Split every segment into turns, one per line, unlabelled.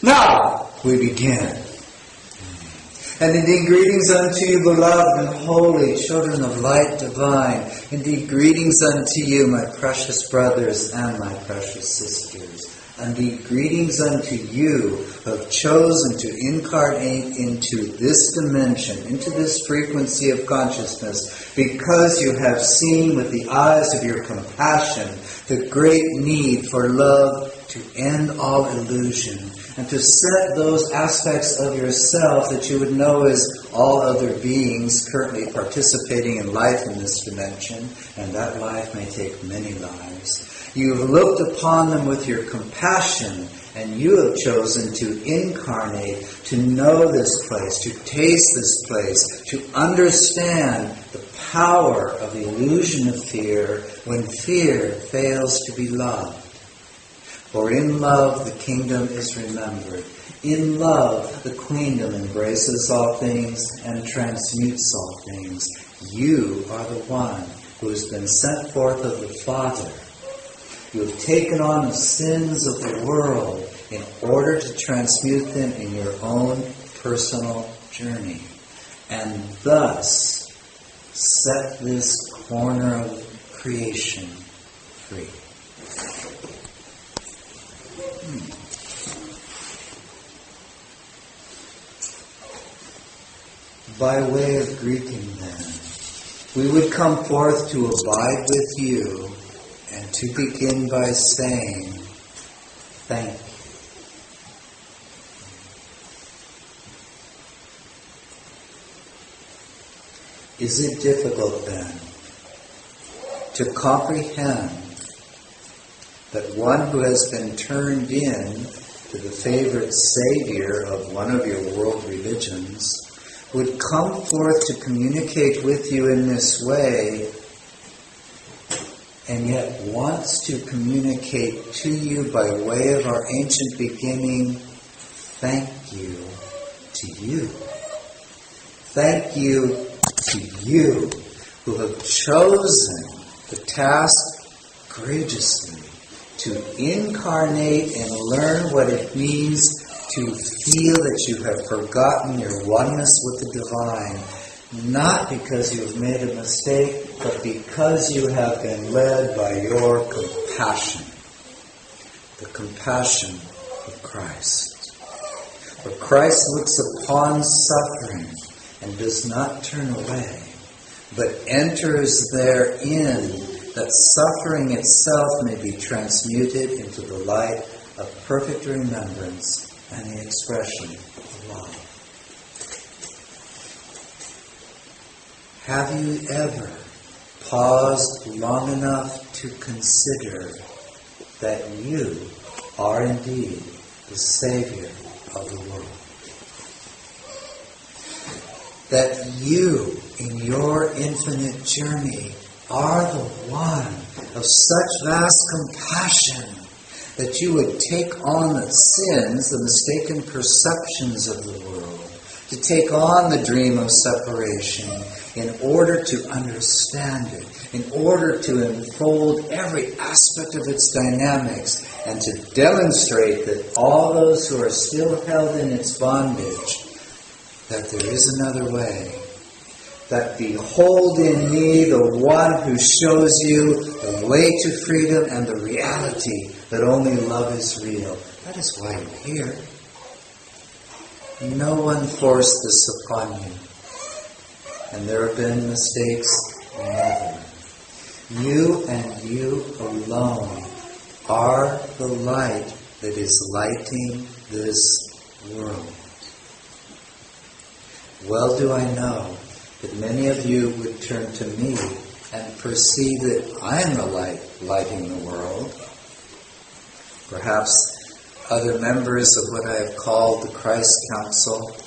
Now we begin. And indeed, greetings unto you, beloved and holy children of light divine. Indeed, greetings unto you, my precious brothers and my precious sisters. Indeed, greetings unto you who have chosen to incarnate into this dimension, into this frequency of consciousness, because you have seen with the eyes of your compassion the great need for love to end all illusion, and to set those aspects of yourself that you would know as all other beings currently participating in life in this dimension, and that life may take many lives. You've looked upon them with your compassion, and you have chosen to incarnate, to know this place, to taste this place, to understand the power of the illusion of fear when fear fails to be loved. For in love the kingdom is remembered. In love the queendom embraces all things and transmutes all things. You are the one who has been sent forth of the Father. You have taken on the sins of the world in order to transmute them in your own personal journey, and thus set this corner of creation free. By way of greeting then, we would come forth to abide with you and to begin by saying, thank you. Is it difficult then to comprehend that one who has been turned in to the favorite savior of one of your world religions would come forth to communicate with you in this way, and yet wants to communicate to you by way of our ancient beginning, thank you to you. Thank you to you who have chosen the task courageously to incarnate and learn what it means to feel that you have forgotten your oneness with the divine, not because you have made a mistake, but because you have been led by your compassion, the compassion of Christ. For Christ looks upon suffering and does not turn away, but enters therein, that suffering itself may be transmuted into the light of perfect remembrance and the expression of love. Have you ever paused long enough to consider that you are indeed the Savior of the world? That you, in your infinite journey, are the one of such vast compassion that you would take on the sins, the mistaken perceptions of the world, to take on the dream of separation in order to understand it, in order to unfold every aspect of its dynamics, and to demonstrate that all those who are still held in its bondage, that there is another way. That behold in me the one who shows you the way to freedom and the reality that only love is real. That is why you're here. No one forced this upon you. And there have been mistakes, never. You and you alone are the light that is lighting this world. Well do I know that many of you would turn to me and perceive that I am the light lighting the world. Perhaps other members of what I have called the Christ Council,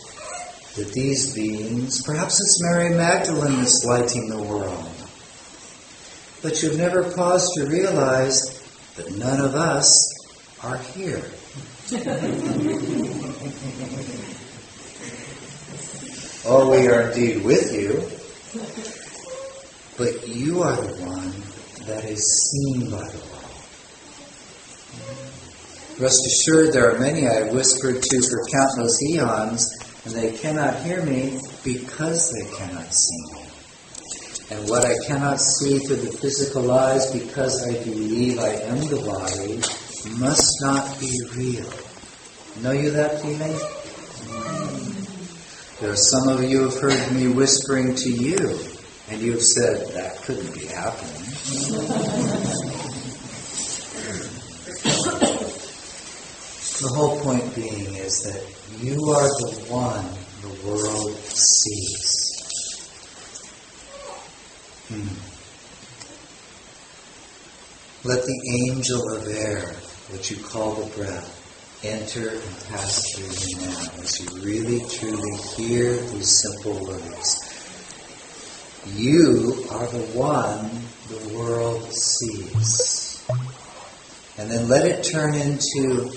that these beings, perhaps it's Mary Magdalene that's lighting the world. But you've never paused to realize that none of us are here. Oh, we are indeed with you, but you are the one that is seen by the world. Rest assured, there are many I have whispered to for countless eons, and they cannot hear me because they cannot see me. And what I cannot see through the physical eyes because I believe I am the body must not be real. Know you that feeling? There are some of you who have heard me whispering to you, and you have said, that couldn't be happening. The whole point being is that you are the one the world sees. Let the angel of air, which you call the breath, enter and pass through you now as you really truly hear these simple words. You are the one the world sees. And then let it turn into,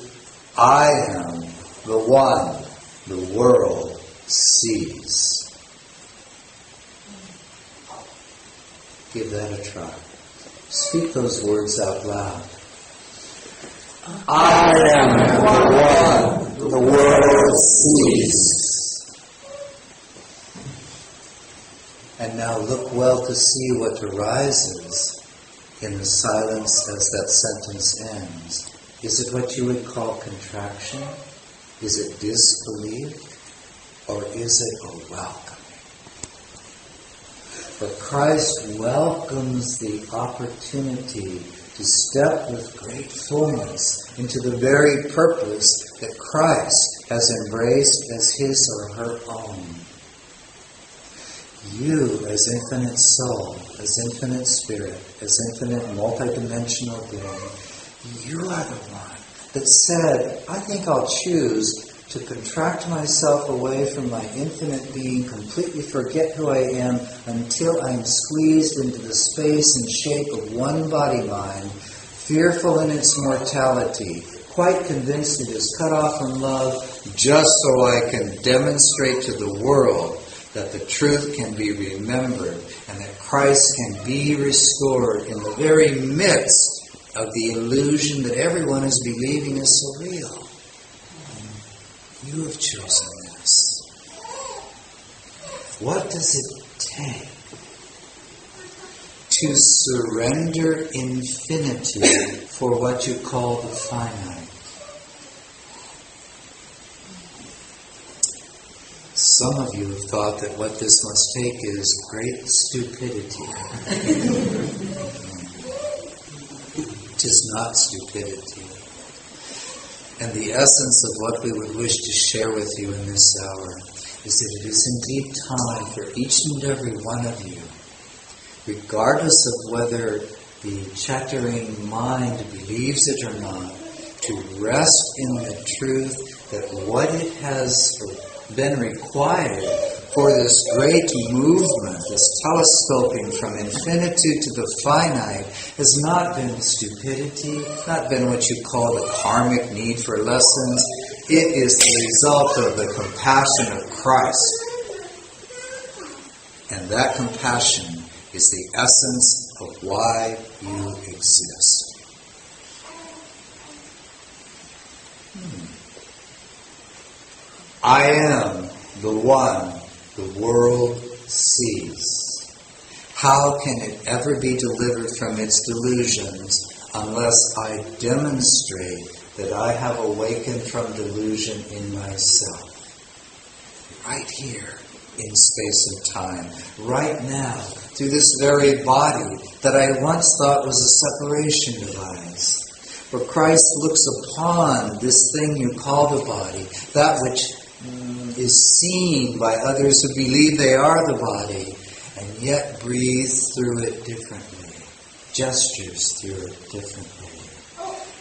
I am the one the world sees. Give that a try. Speak those words out loud. I am the one the world sees. And now look well to see what arises in the silence as that sentence ends. Is it what you would call contraction? Is it disbelief? Or is it a welcome? For Christ welcomes the opportunity to step with great fullness into the very purpose that Christ has embraced as his or her own. You, as infinite soul, as infinite spirit, as infinite multidimensional being, you are the one that said, I think I'll choose to contract myself away from my infinite being, completely forget who I am until I am squeezed into the space and shape of one body-mind, fearful in its mortality, quite convinced it is cut off from love, just so I can demonstrate to the world that the truth can be remembered and that Christ can be restored in the very midst of the illusion that everyone is believing is so real. You have chosen this. What does it take to surrender infinity for what you call the finite? Some of you have thought that what this must take is great stupidity. It is not stupidity. And the essence of what we would wish to share with you in this hour is that it is indeed time for each and every one of you, regardless of whether the chattering mind believes it or not, to rest in the truth that what it has been required for this great movement, this telescoping from infinitude to the finite, has not been stupidity, not been what you call the karmic need for lessons. It is the result of the compassion of Christ. And that compassion is the essence of why you exist. I am the one the world sees. How can it ever be delivered from its delusions unless I demonstrate that I have awakened from delusion in myself? Right here in space and time, right now, through this very body that I once thought was a separation device. For Christ looks upon this thing you call the body, that which is seen by others who believe they are the body, and yet breathes through it differently, gestures through it differently.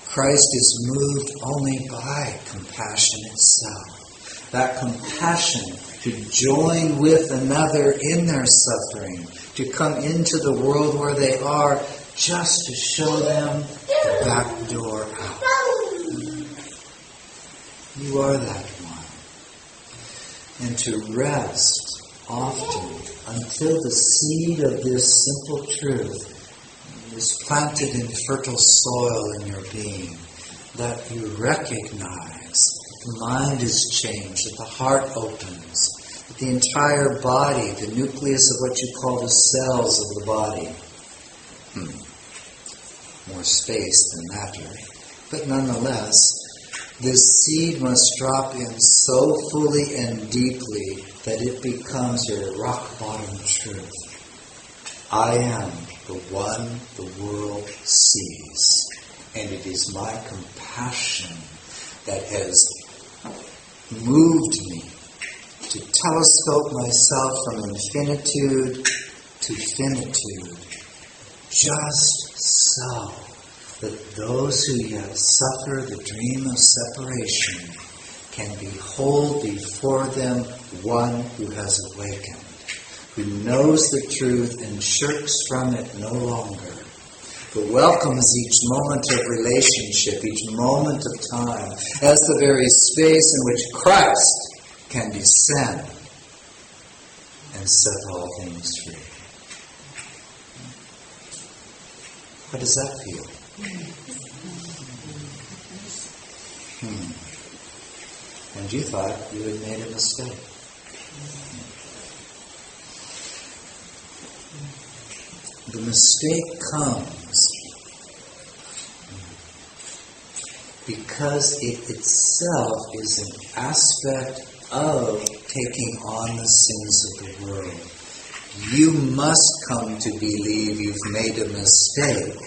Christ is moved only by compassion itself. That compassion to join with another in their suffering, to come into the world where they are, just to show them the back door out. You are that one. And to rest often until the seed of this simple truth is planted in fertile soil in your being. that you recognize that the mind is changed, that the heart opens, that the entire body, the nucleus of what you call the cells of the body, more space than matter, but nonetheless, this seed must drop in so fully and deeply that it becomes your rock-bottom truth. I am the one the world sees, and it is my compassion that has moved me to telescope myself from infinitude to finitude, just so that those who yet suffer the dream of separation can behold before them one who has awakened, who knows the truth and shirks from it no longer, but welcomes each moment of relationship, each moment of time, as the very space in which Christ can descend and set all things free. How does that feel? And you thought you had made a mistake. The mistake comes because it itself is an aspect of taking on the sins of the world. You must come to believe you've made a mistake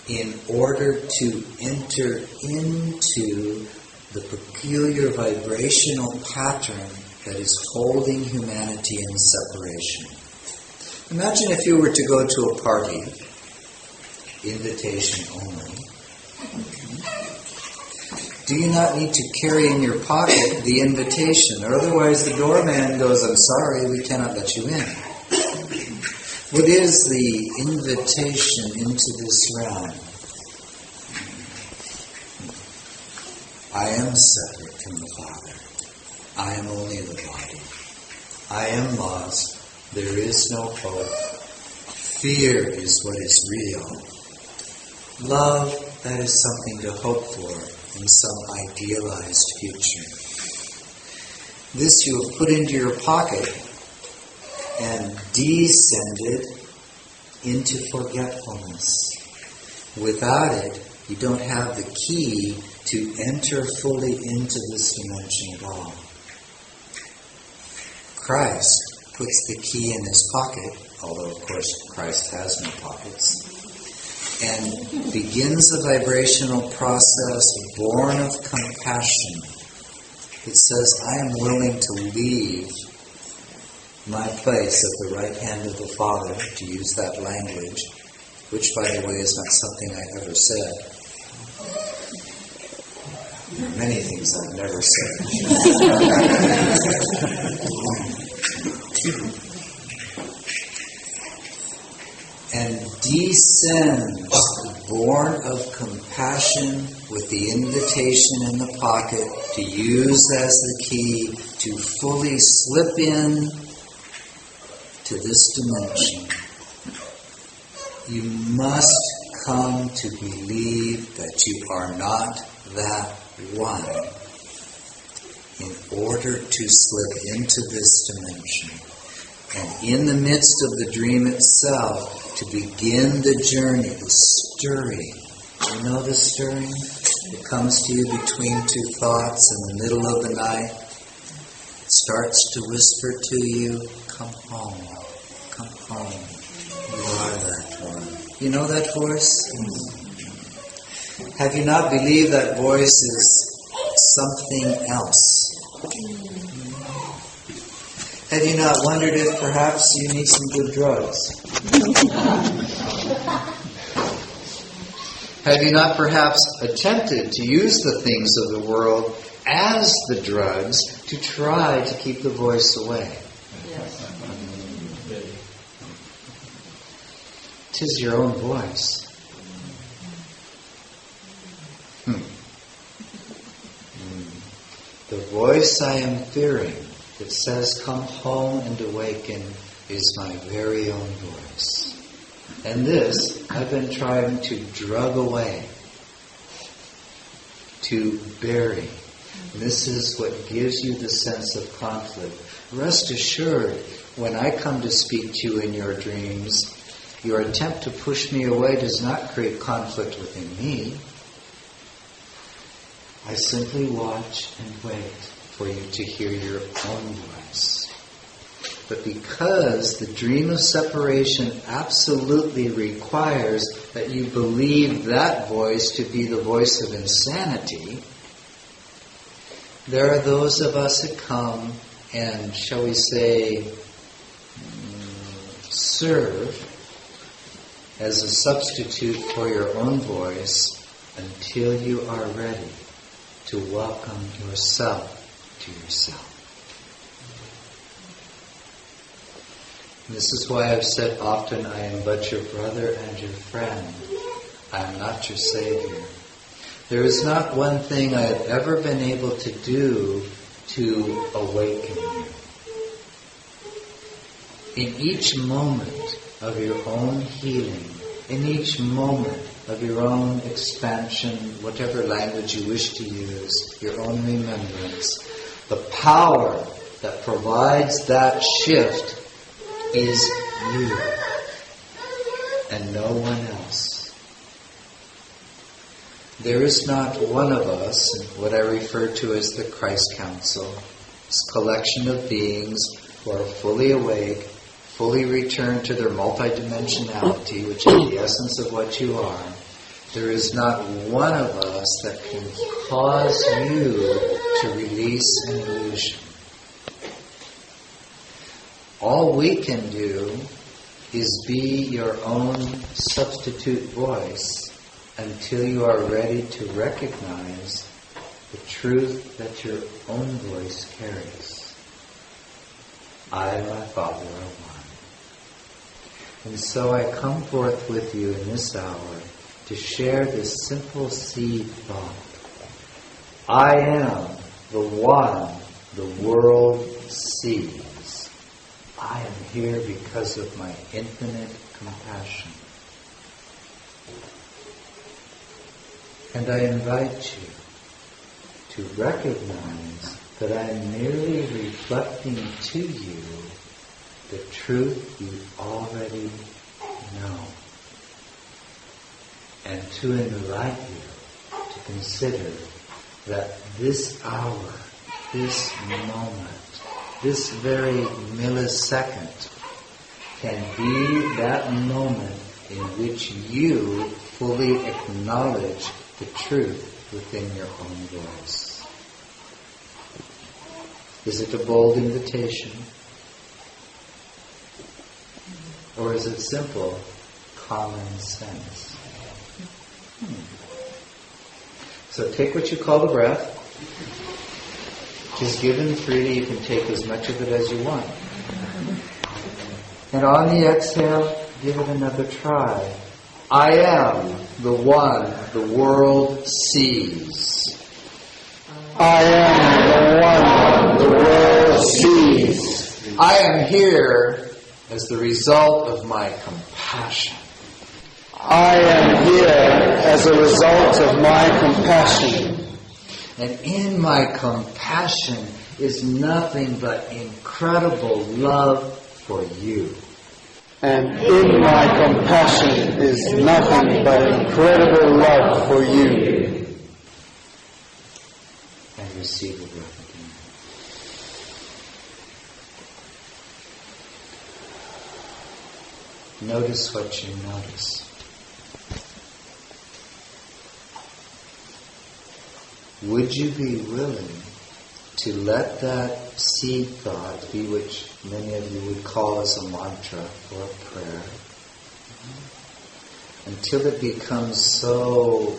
in order to enter into the peculiar vibrational pattern that is holding humanity in separation. Imagine if you were to go to a party, invitation only. Do you not need to carry in your pocket the invitation, or otherwise the doorman goes, "I'm sorry, we cannot let you in." What is the invitation into this realm? I am separate from the Father. I am only the body. I am lost. There is no hope. Fear is what is real. Love, that is something to hope for in some idealized future. This you have put into your pocket and descended into forgetfulness. Without it, you don't have the key to enter fully into this dimension at all. Christ puts the key in his pocket, although of course Christ has no pockets, and begins a vibrational process born of compassion. It says, I am willing to leave my place at the right hand of the Father, to use that language, which, by the way, is not something I ever said. There are many things I've never said. And descends, born of compassion, with the invitation in the pocket to use as the key to fully slip in to this dimension. You must come to believe that you are not that one in order to slip into this dimension. And in the midst of the dream itself, to begin the journey, the stirring. You know the stirring? It comes to you between two thoughts in the middle of the night. It starts to whisper to you, come home, come home. You are that one. You know that voice? Have you not believed that voice is something else? Have you not wondered if perhaps you need some good drugs? Have you not perhaps attempted to use the things of the world as the drugs to try to keep the voice away? Yes. 'Tis your own voice. The voice I am fearing that says, come home and awaken, is my very own voice. And this I've been trying to drug away. to bury. This is what gives you the sense of conflict. Rest assured, when I come to speak to you in your dreams, your attempt to push me away does not create conflict within me. I simply watch and wait for you to hear your own voice. But because the dream of separation absolutely requires that you believe that voice to be the voice of insanity, there are those of us that come and, shall we say, serve as a substitute for your own voice until you are ready to welcome yourself to yourself. And this is why I've said often, I am but your brother and your friend. I am not your Savior. There is not one thing I have ever been able to do to awaken you. In each moment of your own healing, in each moment of your own expansion, whatever language you wish to use, your own remembrance, the power that provides that shift is you and no one else. There is not one of us, what I refer to as the Christ Council, this collection of beings who are fully awake, fully returned to their multidimensionality, which is the essence of what you are. There is not one of us that can cause you to release an illusion. All we can do is be your own substitute voice until you are ready to recognize the truth that your own voice carries. I and my Father are one. And so I come forth with you in this hour to share this simple seed thought. I am the one the world sees. I am here because of my infinite compassion. And I invite you to recognize that I am merely reflecting to you the truth you already know. And to invite you to consider that this hour, this moment, this very millisecond can be that moment in which you fully acknowledge the truth within your own voice. Is it a bold invitation? Or is it simple common sense? So take what you call the breath. It is given freely. You can take as much of it as you want. And on the exhale, give it another try. I am the one the world sees.
I am the one the world sees.
I am here as the result of my compassion.
I am here as a result of my compassion.
And in my compassion is nothing but incredible love for you.
And in my compassion is nothing but incredible love for you.
And receive the breath again. Notice what you notice. Would you be willing to let that seed thought be, which many of you would call as a mantra or a prayer, until it becomes so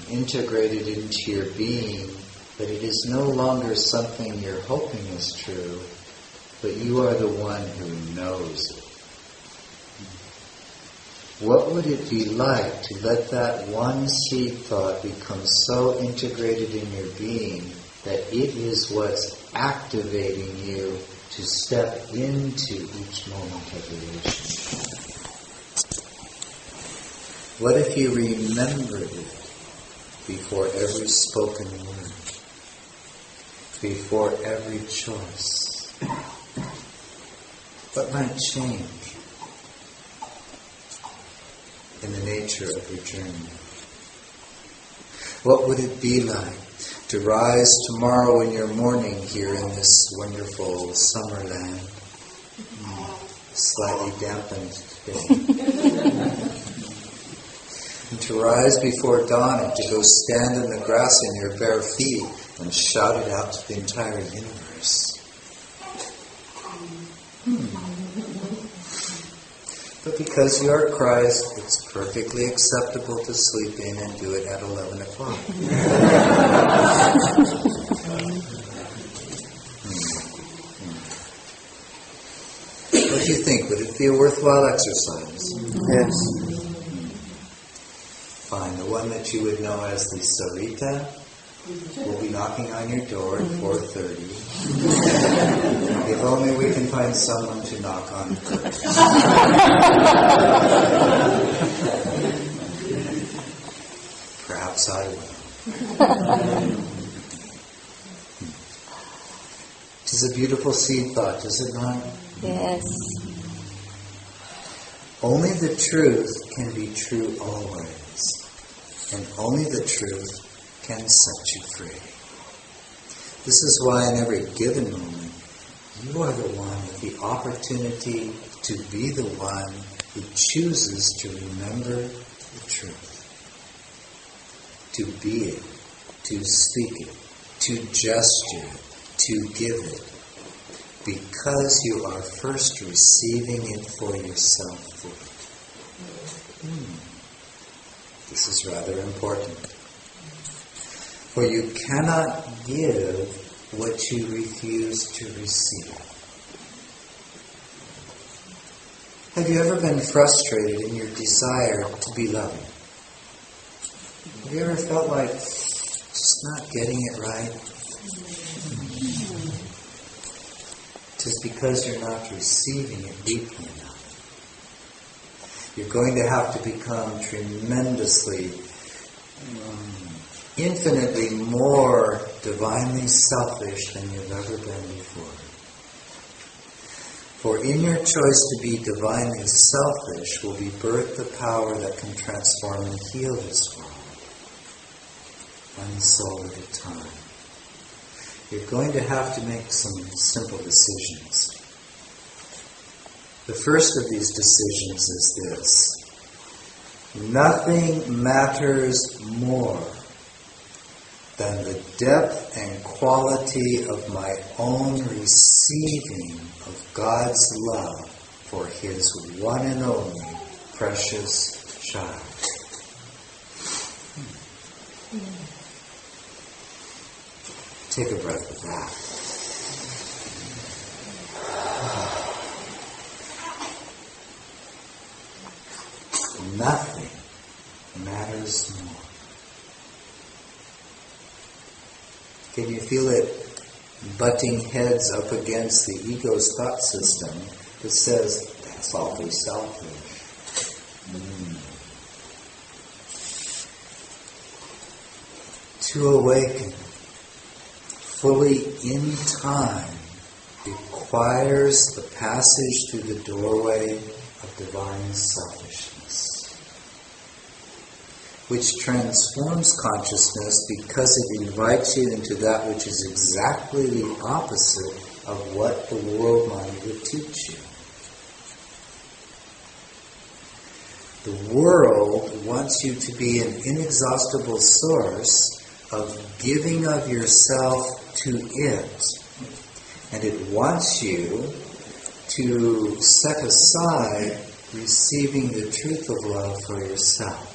integrated into your being that it is no longer something you're hoping is true, but you are the one who knows it. What would it be like to let that one seed thought become so integrated in your being that it is what's activating you to step into each moment of relation? What if you remembered it before every spoken word, before every choice? What might change in the nature of your journey? What would it be like to rise tomorrow in your morning here in this wonderful summer land, slightly dampened today, and to rise before dawn and to go stand in the grass in your bare feet and shout it out to the entire universe? But because you are Christ, it's perfectly acceptable to sleep in and do it at 11 o'clock. What do you think? Would it be a worthwhile exercise?
Yes.
Fine. The one that you would know as the Sarita will be knocking on your door at 4:30. If only we can find someone to knock on first. Perhaps I will. It is a beautiful seed thought, is it not?
Yes.
Only the truth can be true always, and only the truth can set you free. This is why in every given moment, you are the one with the opportunity to be the one who chooses to remember the truth, to be it, to speak it, to gesture it, to give it, because you are first receiving it for yourself fully. This is rather important. For you cannot give what you refuse to receive. Have you ever been frustrated in your desire to be loving? Have you ever felt like just not getting it right? It is because you're not receiving it deeply enough. You're going to have to become tremendously, infinitely more divinely selfish than you've ever been before. For in your choice to be divinely selfish will be birthed the power that can transform and heal this world, one soul at a time. You're going to have to make some simple decisions. The first of these decisions is this: nothing matters more than the depth and quality of my own receiving of God's love for His one and only precious child. Take a breath of that. Nothing matters more. Can you feel it butting heads up against the ego's thought system that says, that's awfully selfish? To awaken fully in time requires the passage through the doorway of divine selfishness, which transforms consciousness because it invites you into that which is exactly the opposite of what the world mind would teach you. The world wants you to be an inexhaustible source of giving of yourself to it. And it wants you to set aside receiving the truth of love for yourself.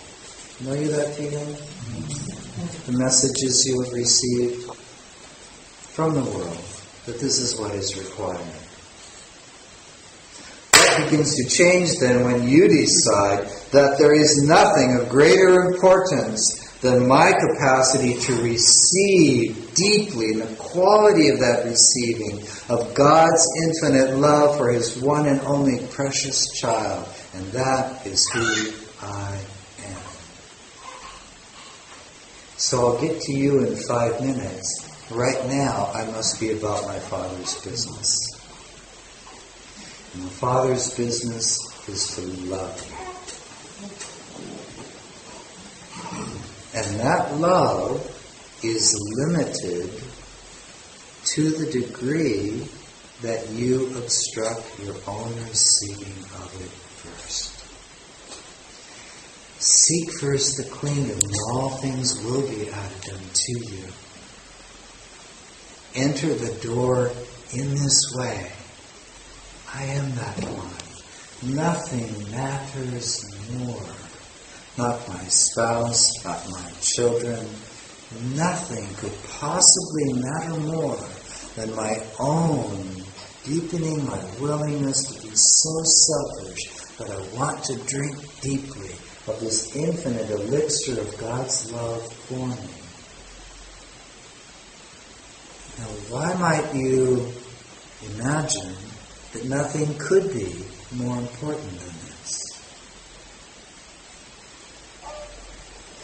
Know you that feeling? The messages you have received from the world, that this is what is required. That begins to change then when you decide that there is nothing of greater importance than my capacity to receive deeply, and the quality of that receiving of God's infinite love for His one and only precious child. And that is who I am. So I'll get to you in 5 minutes. Right now, I must be about my Father's business. And the Father's business is to love you. And that love is limited to the degree that you obstruct your own receiving of it first. Seek first the kingdom, and all things will be added unto you. Enter the door in this way. I am that one. Nothing matters more. Not my spouse, not my children. Nothing could possibly matter more than my own deepening my willingness to be so selfish that I want to drink deeply of this infinite elixir of God's love for me. Now, why might you imagine that nothing could be more important than this?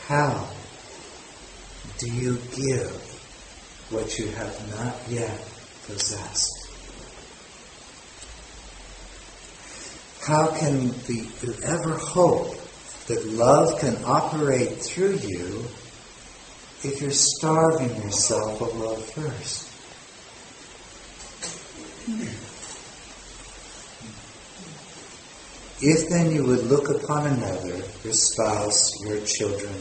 How do you give what you have not yet possessed? How can you ever hope that love can operate through you if you're starving yourself of love first? If then you would look upon another, your spouse, your children,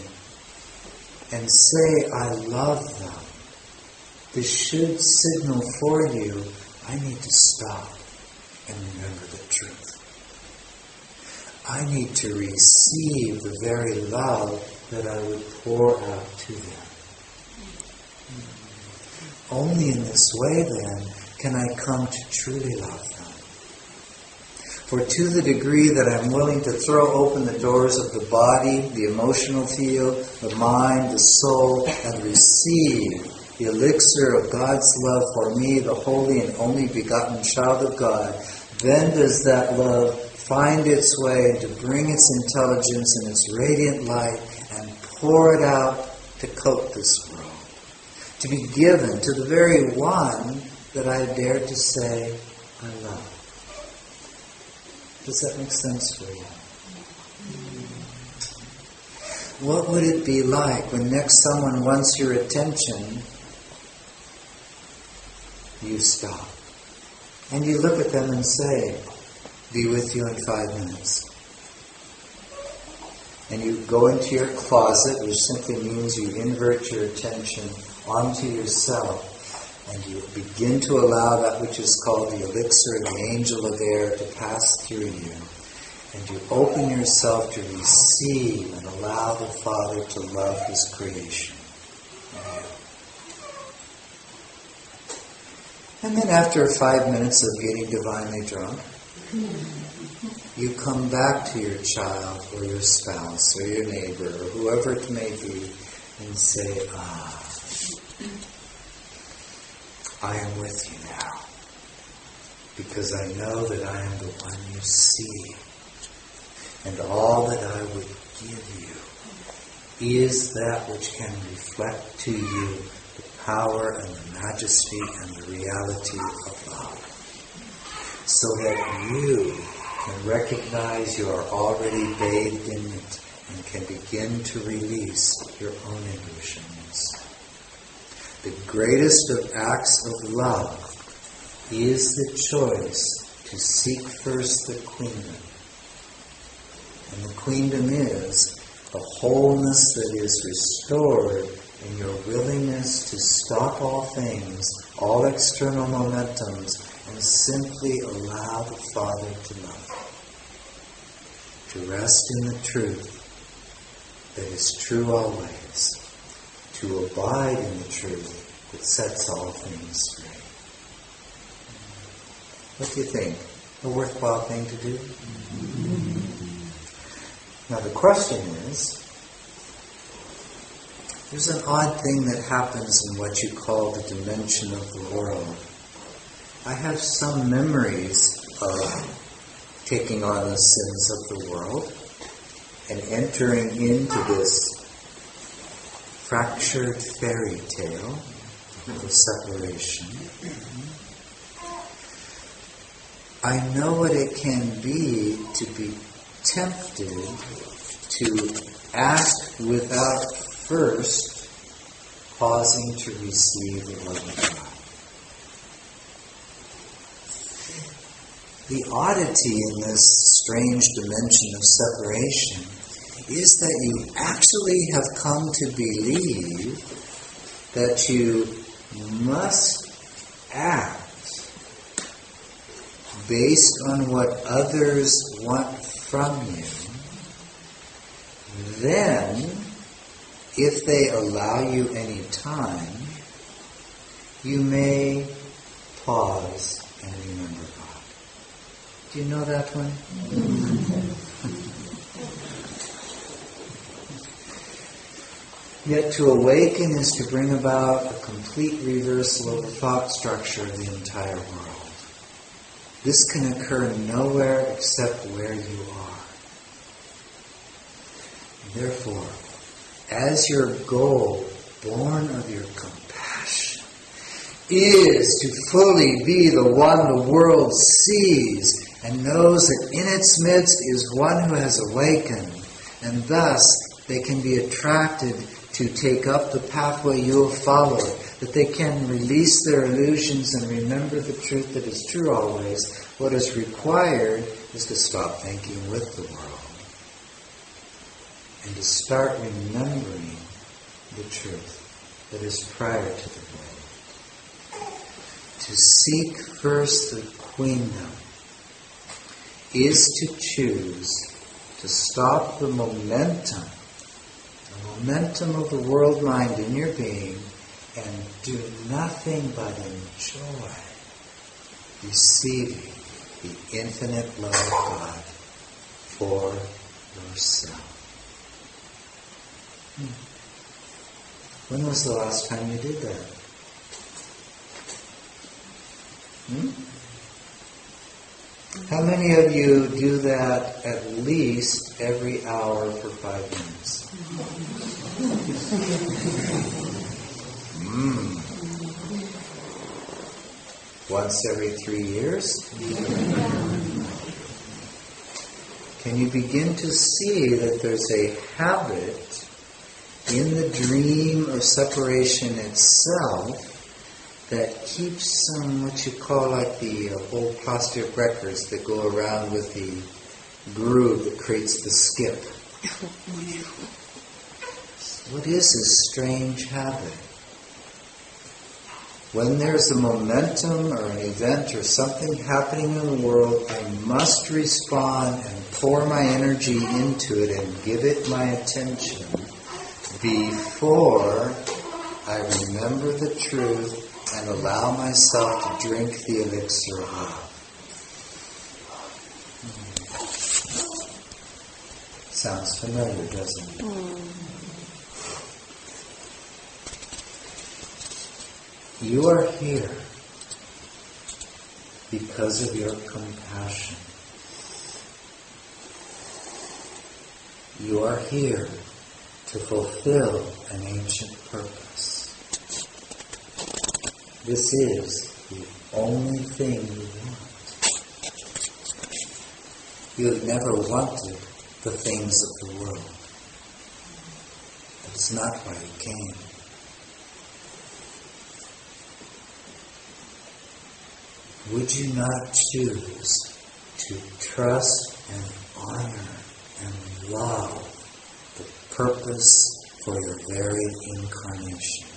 and say, I love them, this should signal for you, I need to stop and remember the truth. I need to receive the very love that I would pour out to them. Only in this way, then, can I come to truly love them. For to the degree that I'm willing to throw open the doors of the body, the emotional field, the mind, the soul, and receive the elixir of God's love for me, the holy and only begotten child of God, then does that love find its way to bring its intelligence and its radiant light and pour it out to coat this world. To be given to the very one that I dared to say, I love. Does that make sense for you? What would it be like when next someone wants your attention, you stop. And you look at them and say, be with you in 5 minutes. And you go into your closet, which simply means you invert your attention onto yourself. And you begin to allow that which is called the elixir, the angel of air, to pass through you. And you open yourself to receive and allow the Father to love His creation. And then after 5 minutes of getting divinely drunk, you come back to your child or your spouse or your neighbor or whoever it may be and say, I am with you now, because I know that I am the one you see, and all that I would give you is that which can reflect to you the power and the majesty and the reality of love, so that you can recognize you are already bathed in it and can begin to release your own illusions. The greatest of acts of love is the choice to seek first the queendom. And the queendom is the wholeness that is restored in your willingness to stop all things, all external momentums, and simply allow the Father to love you. To rest in the truth that is true always. To abide in the truth that sets all things free. What do you think? A worthwhile thing to do? Now the question is, there's an odd thing that happens in what you call the dimension of the world. I have some memories of taking on the sins of the world and entering into this fractured fairy tale of separation. I know what it can be to be tempted to act without first pausing to receive the love of God. The oddity in this strange dimension of separation is that you actually have come to believe that you must act based on what others want from you. Then, if they allow you any time, you may pause and remember God. Do you know that one? Yet to awaken is to bring about a complete reversal of the thought structure of the entire world. This can occur nowhere except where you are. Therefore, as your goal, born of your compassion, is to fully be the one the world sees and knows that in its midst is one who has awakened, and thus they can be attracted to take up the pathway you have followed, that they can release their illusions and remember the truth that is true always. What is required is to stop thinking with the world and to start remembering the truth that is prior to the world. To seek first the queendom is to choose to stop the momentum of the world mind in your being and do nothing but enjoy receiving the infinite love of God for yourself. When was the last time you did that? How many of you do that at least every hour for 5 minutes? Once every 3 years? Can you begin to see that there's a habit in the dream of separation itself that keeps some, what you call like the old plastic records that go around with the groove that creates the skip? What is this strange habit? When there's a momentum or an event or something happening in the world, I must respond and pour my energy into it and give it my attention before I remember the truth and allow myself to drink the elixir of love. Sounds familiar, doesn't it? You are here because of your compassion. You are here to fulfill an ancient purpose. This is the only thing you want. You have never wanted the things of the world. That's not why you came. Would you not choose to trust and honor and love the purpose for your very incarnation?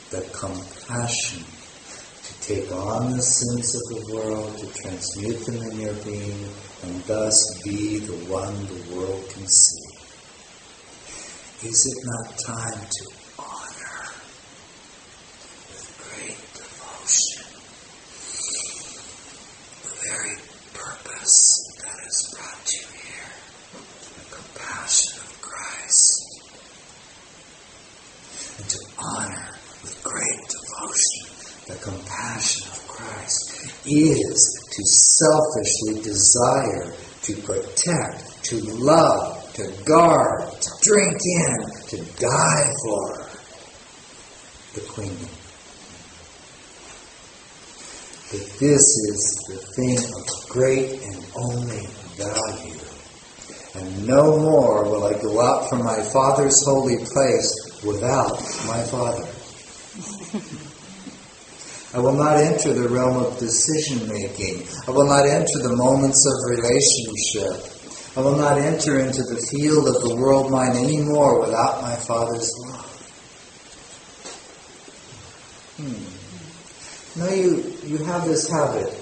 The compassion to take on the sins of the world, to transmute them in your being, and thus be the one the world can see. Is it not time to honor with great devotion the very purpose that has brought you here, the compassion of Christ, and to honor with great devotion the compassion of Christ is to selfishly desire to protect, to love, to guard, to drink in, to die for the kingdom. But this is the thing of great and only value. And no more will I go out from my Father's holy place without my Father. I will not enter the realm of decision-making. I will not enter the moments of relationship. I will not enter into the field of the world mind anymore without my Father's love. Now you have this habit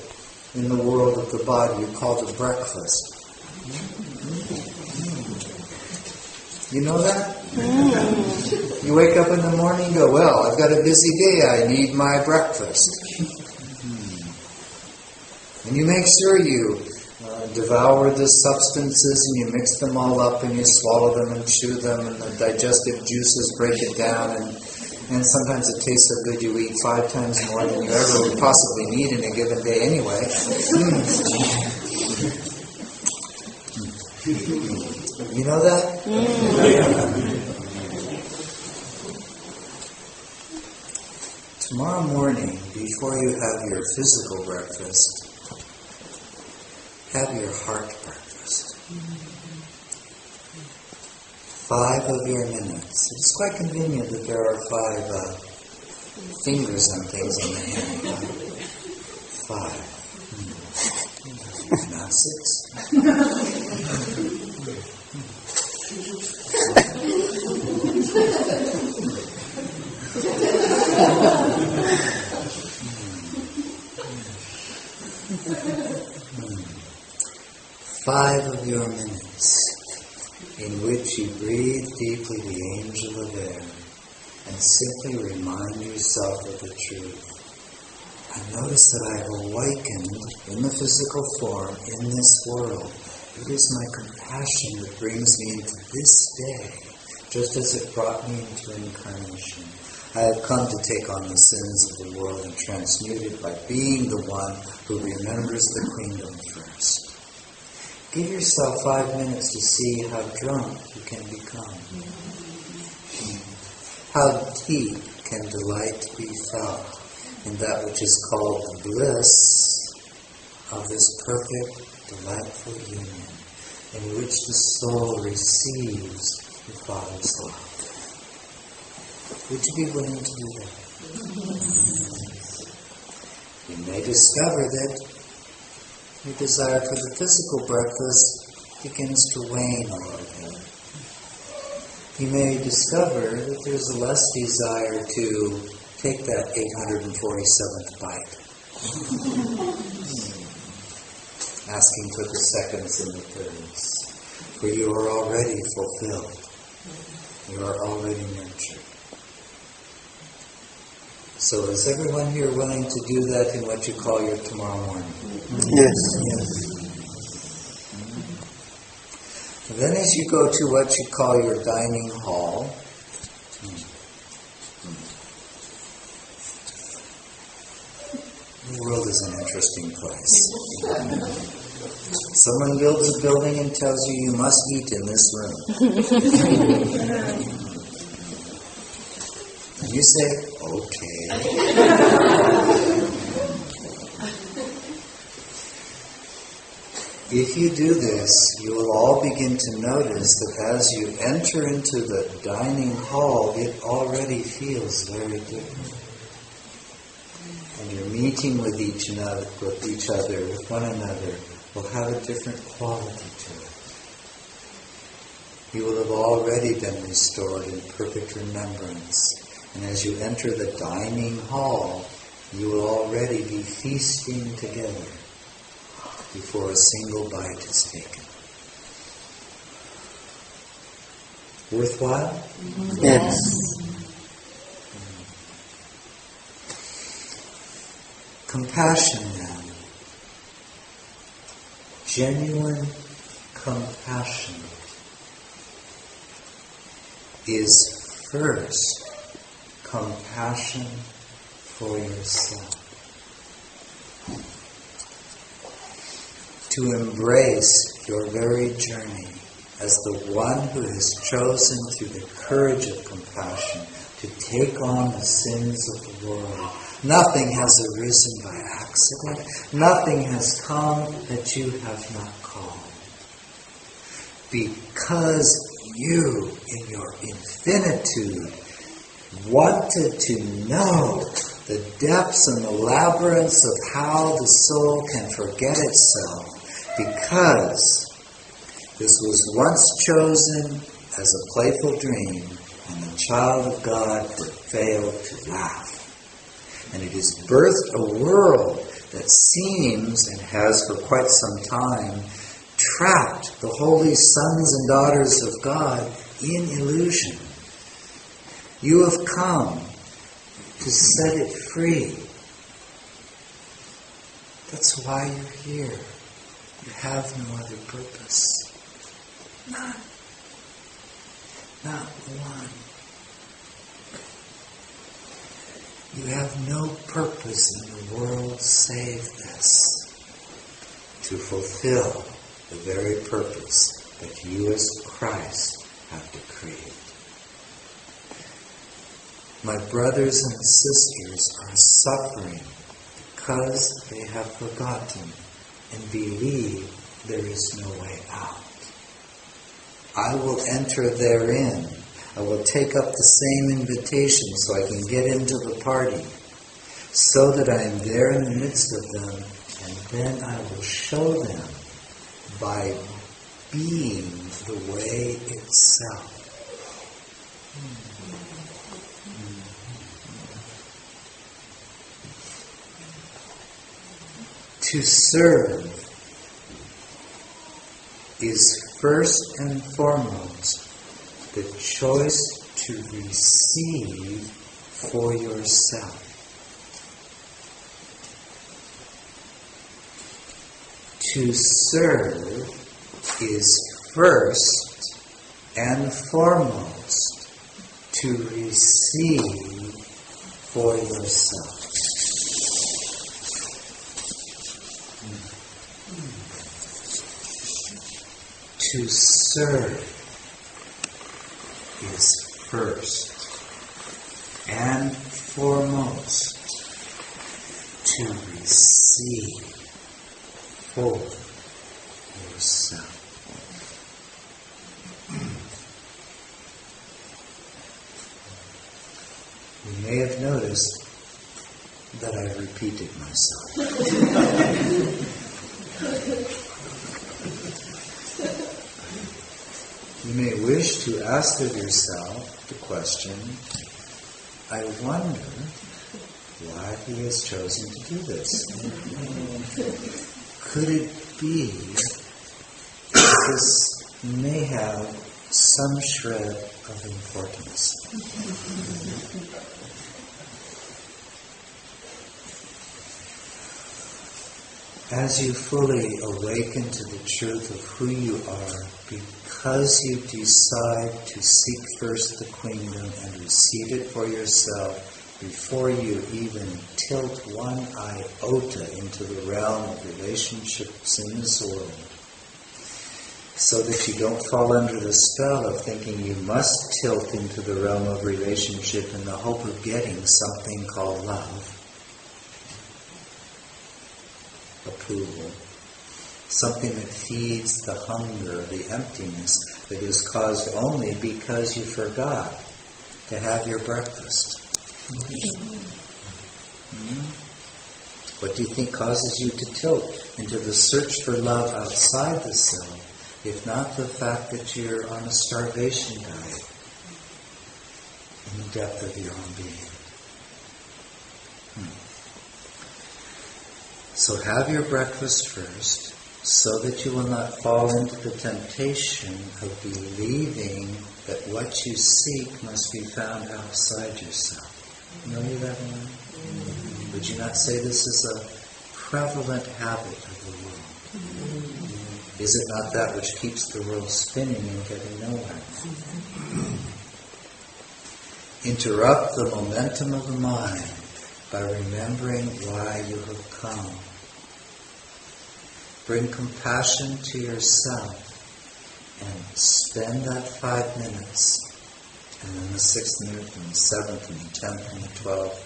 in the world of the body you call the breakfast. You know that? You wake up in the morning and go, well, I've got a busy day, I need my breakfast. And you make sure you devour the substances and you mix them all up and you swallow them and chew them and the digestive juices break it down and sometimes it tastes so good you eat 5 times more than you ever would possibly need in a given day anyway. You know that? Tomorrow morning, before you have your physical breakfast, have your heart breakfast. 5 of your minutes. It's quite convenient that there are 5 fingers and things on the hand. 5. Not 6. 5 of your minutes in which you breathe deeply the angel of air and simply remind yourself of the truth. I notice that I have awakened in the physical form in this world. It is my compassion that brings me into this day, just as it brought me into incarnation. I have come to take on the sins of the world and transmute it by being the one who remembers the kingdom first. Give yourself 5 minutes to see how drunk you can become. How deep can delight be felt in that which is called the bliss of this perfect, delightful union in which the soul receives the Father's love. Would you be willing to do that? You may discover that your desire for the physical breakfast begins to wane a little bit. You may discover that there's less desire to take that 847th bite. Asking for the seconds and the thirds. For you are already fulfilled. You are already nurtured. So is everyone here willing to do that in what you call your tomorrow morning?
Yes.
And then as you go to what you call your dining hall, the world is an interesting place. Someone builds a building and tells you must eat in this room. And you say, okay. If you do this, you will all begin to notice that as you enter into the dining hall, it already feels very different. And your meeting with each other, with one another, will have a different quality to it. You will have already been restored in perfect remembrance. And as you enter the dining hall, you will already be feasting together before a single bite is taken. Worthwhile?
Yes.
Compassion then. Genuine compassion is first compassion for yourself. To embrace your very journey as the one who has chosen through the courage of compassion to take on the sins of the world. Nothing has arisen by accident. Nothing has come that you have not called. Because you, in your infinitude, wanted to know the depths and the labyrinths of how the soul can forget itself, because this was once chosen as a playful dream, and the child of God failed to laugh. And it has birthed a world that seems, and has for quite some time, trapped the holy sons and daughters of God in illusion. You have come to set it free. That's why you're here. You have no other purpose. None. Not one. You have no purpose in the world save this, to fulfill the very purpose that you as Christ have decreed. My brothers and sisters are suffering because they have forgotten and believe there is no way out. I will enter therein. I will take up the same invitation so I can get into the party, so that I am there in the midst of them, and then I will show them by being the way itself. To serve is first and foremost the choice to receive for yourself. To serve is first and foremost to receive for yourself. To serve is first and foremost to receive for yourself. You may have noticed that I repeated myself. You may wish to ask of yourself the question, I wonder why he has chosen to do this. Could it be that this may have some shred of importance? As you fully awaken to the truth of who you are, because you decide to seek first the kingdom and receive it for yourself before you even tilt one iota into the realm of relationships in this world, so that you don't fall under the spell of thinking you must tilt into the realm of relationship in the hope of getting something called love, approval, something that feeds the hunger, the emptiness that is caused only because you forgot to have your breakfast. What do you think causes you to tilt into the search for love outside the self, if not the fact that you're on a starvation diet in the depth of your own being? So have your breakfast first, so that you will not fall into the temptation of believing that what you seek must be found outside yourself. Know you that one? Would you not say this is a prevalent habit of the world? Is it not that which keeps the world spinning and getting nowhere? Interrupt the momentum of the mind by remembering why you have come. Bring compassion to yourself and spend that 5 minutes, and then the 6th minute, and the 7th, and the 10th, and the 12th,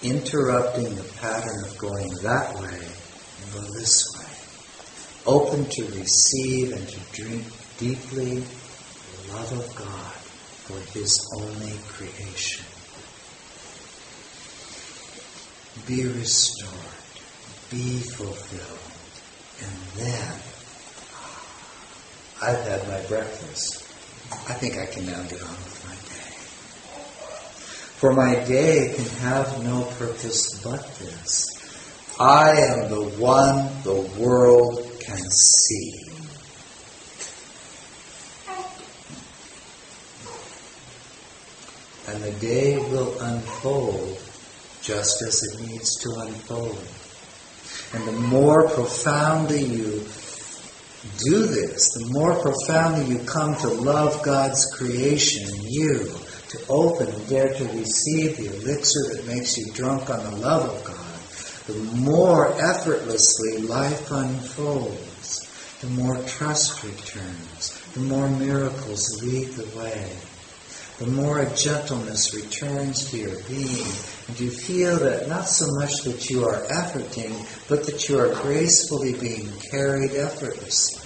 interrupting the pattern of going that way and go this way. Open to receive and to drink deeply the love of God for His only creation. Be restored, be fulfilled, and then I've had my breakfast. I think I can now get on with my day. For my day can have no purpose but this. I am the one the world can see. And the day will unfold just as it needs to unfold. And the more profoundly you do this, the more profoundly you come to love God's creation in you, to open and dare to receive the elixir that makes you drunk on the love of God, the more effortlessly life unfolds, the more trust returns, the more miracles lead the way, the more a gentleness returns to your being, and you feel that not so much that you are efforting, but that you are gracefully being carried effortlessly.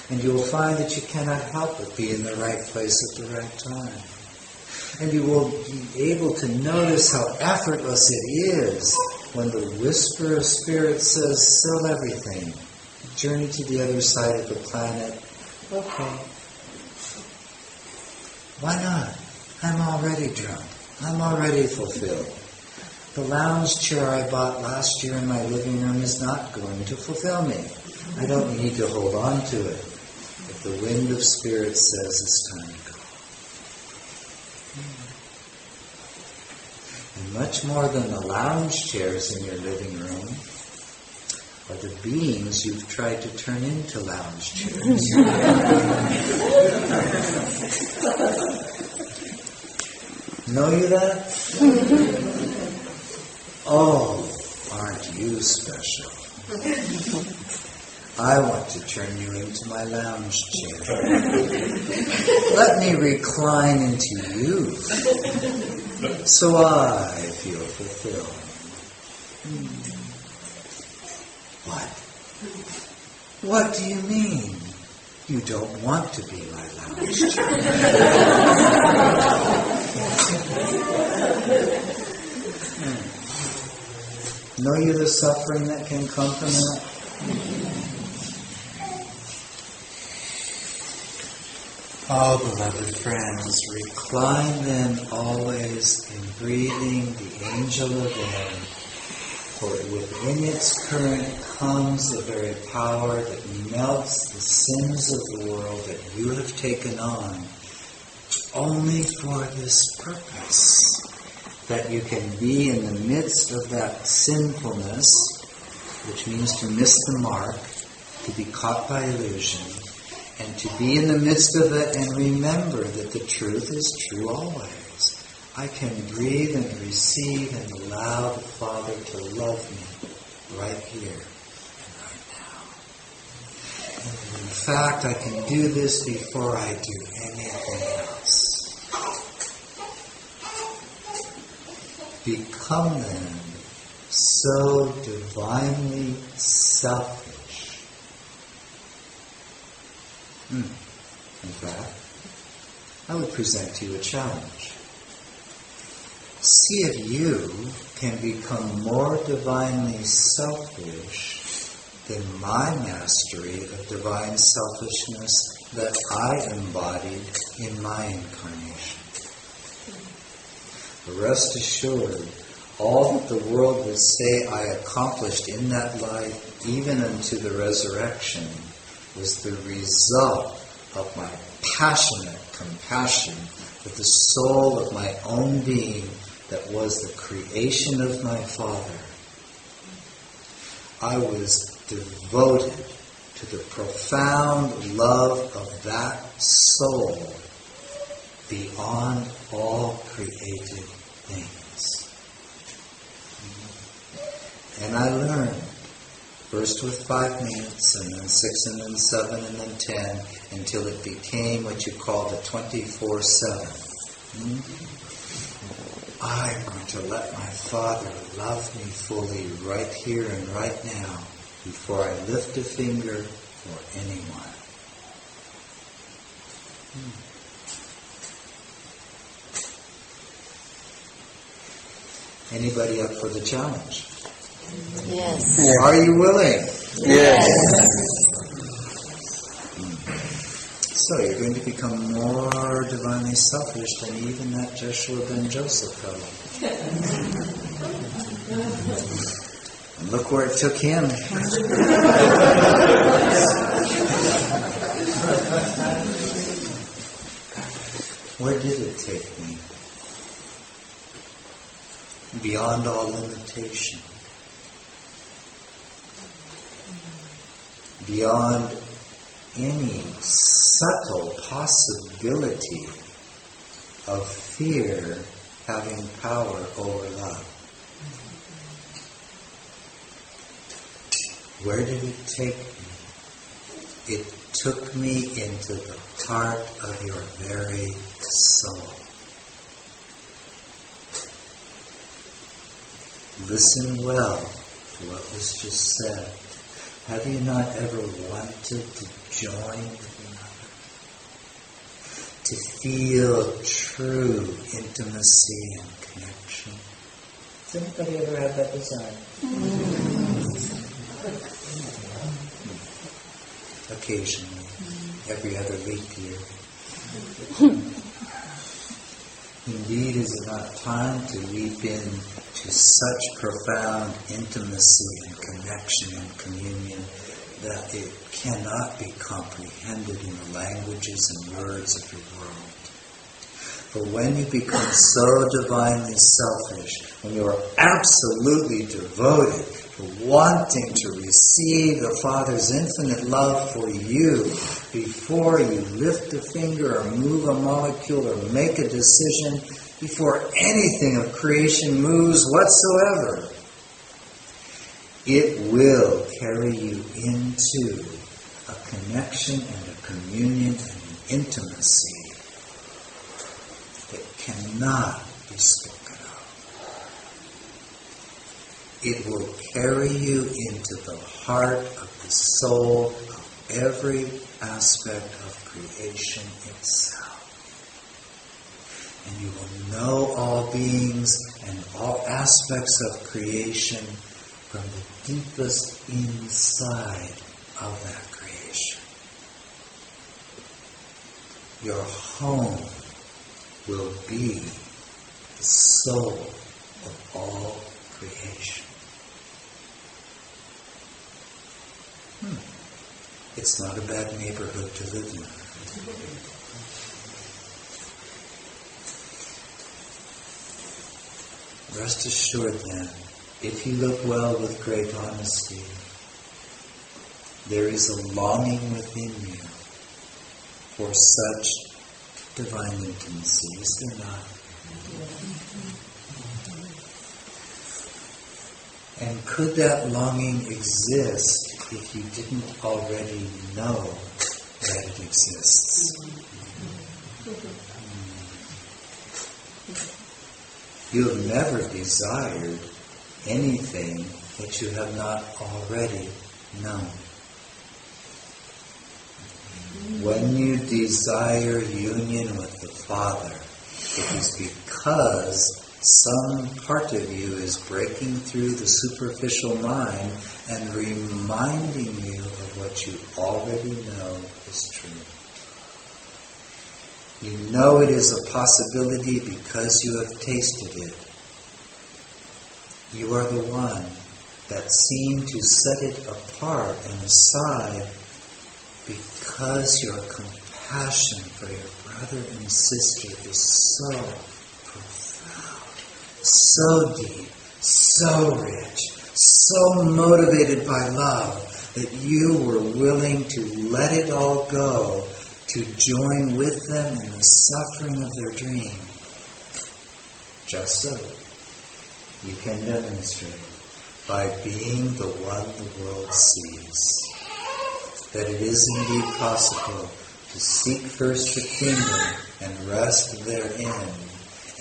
And you will find that you cannot help but be in the right place at the right time. And you will be able to notice how effortless it is when the whisper of Spirit says, sell everything, journey to the other side of the planet. Okay. Why not? I'm already drunk. I'm already fulfilled. The lounge chair I bought last year in my living room is not going to fulfill me. I don't need to hold on to it. If the wind of Spirit says it's time to go. And much more than the lounge chairs in your living room are the beings you've tried to turn into lounge chairs. Know you that? Oh, aren't you special? I want to turn you into my lounge chair. Let me recline into you, so I feel fulfilled. What? What do you mean? You don't want to be my lounge chair? Know you the suffering that can come from that? Oh, beloved friends, recline then always in breathing the angel of air, for within its current comes the very power that melts the sins of the world that you have taken on, only for this purpose, that you can be in the midst of that sinfulness, which means to miss the mark, to be caught by illusion, and to be in the midst of it and remember that the truth is true always. I can breathe and receive and allow the Father to love me right here and right now. And in fact, I can do this before I do anything else. Become then so divinely selfish. In fact, I would present to you a challenge. See if you can become more divinely selfish than my mastery of divine selfishness that I embodied in my incarnation. But rest assured, all that the world would say I accomplished in that life, even unto the resurrection, was the result of my passionate compassion for the soul of my own being that was the creation of my Father. I was devoted to the profound love of that soul beyond all created things. And I learned, 1 first with 5 minutes, and then 6, and then 7, and then 10, until it became what you call the 24/7. I'm going to let my Father love me fully right here and right now before I lift a finger for anyone. Anybody up for the challenge?
Yes.
Yeah.
Are you willing?
Yes.
So you're going to become more divinely selfish than even that Jeshua ben Joseph fellow. And look where it took him. Where did it take me? Beyond all limitation. Beyond any subtle possibility of fear having power over love. Where did it take me? It took me into the heart of your very soul. Listen well to what was just said. Have you not ever wanted to join with another? To feel true intimacy and connection? Has anybody ever had that desire? Occasionally, every other leap year. Indeed, is it not time to leap into such profound intimacy and connection and communion that it cannot be comprehended in the languages and words of your world? For when you become so divinely selfish, when you are absolutely devoted to wanting to receive the Father's infinite love for you before you lift a finger or move a molecule or make a decision, before anything of creation moves whatsoever, it will carry you into a connection and a communion and an intimacy that cannot be spoken of. It will carry you into the heart of the soul of every aspect of creation itself. And you will know all beings and all aspects of creation from the deepest inside of that creation. Your home will be the soul of all creation. It's not a bad neighborhood to live in. Rest assured then, if you look well with great honesty, there is a longing within you for such divine intimacy, is there not? And could that longing exist if you didn't already know that it exists? You have never desired anything that you have not already known. When you desire union with the Father, it is because some part of you is breaking through the superficial mind and reminding you of what you already know is true. You know it is a possibility because you have tasted it. You are the one that seemed to set it apart and aside because your compassion for your brother and sister is so profound, so deep, so rich, so motivated by love that you were willing to let it all go to join with them in the suffering of their dream. Just so you can demonstrate by being the one the world sees. That it is indeed possible to seek first the kingdom and rest therein,